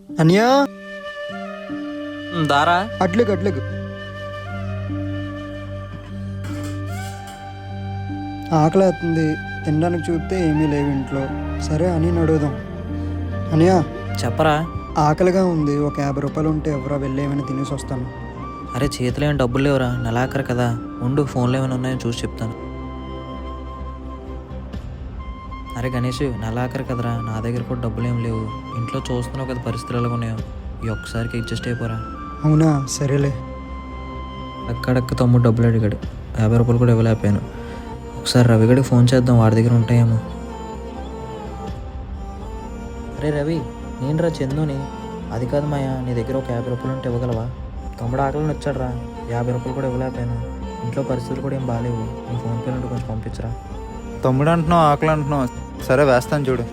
అనియా దారా అట్లేకు అట్లేకు. ఆకలి అవుతుంది, తినడానికి చూస్తే ఏమీ లేవు ఇంట్లో. సరే అని అడుగుదాం. అనియా చెప్పరా. ఆకలిగా ఉంది, ఒక 50 రూపాయలు ఉంటే ఎవరో వెళ్ళి ఏమైనా తినేసి వస్తాను. అరే చేతిలో ఏం డబ్బులు లేవురా, నెలాఖరు కదా. ఉండు, ఫోన్లో ఏమైనా ఉన్నాయో చూసి చెప్తాను. అరే గణేష్, నెలాఖరు కదరా, నా దగ్గర కూడా డబ్బులు ఏం లేవు. ఇంట్లో చూస్తున్నావు కదా పరిస్థితులు ఎలాగ ఉన్నాయో. ఈ ఒక్కసారికి అడ్జస్ట్ అయిపోరా. అవునా, సరేలే. అక్కడక్క తమ్ముడు డబ్బులు అడిగాడు, 50 రూపాయలు కూడా ఇవ్వలేకపోయాను. ఒకసారి రవిగడికి ఫోన్ చేద్దాం, వాడి దగ్గర ఉంటాయేమో. అరే రవి, నేనురా చందుని. అది కాదు మాయా, నీ దగ్గర ఒక 50 రూపాయలు ఉంటే ఇవ్వగలవా? తమ్ముడు ఆకలిని వచ్చాడురా, 50 రూపాయలు కూడా ఇవ్వలేకపోయాను. ఇంట్లో పరిస్థితులు కూడా ఏం బాగాలేవు. నీ ఫోన్పే నుండి కొంచెం పంపించరా. తమ్ముడు అంటున్నావు, ఆకలి అంటున్నావు. సరే వేస్తాను చూడు.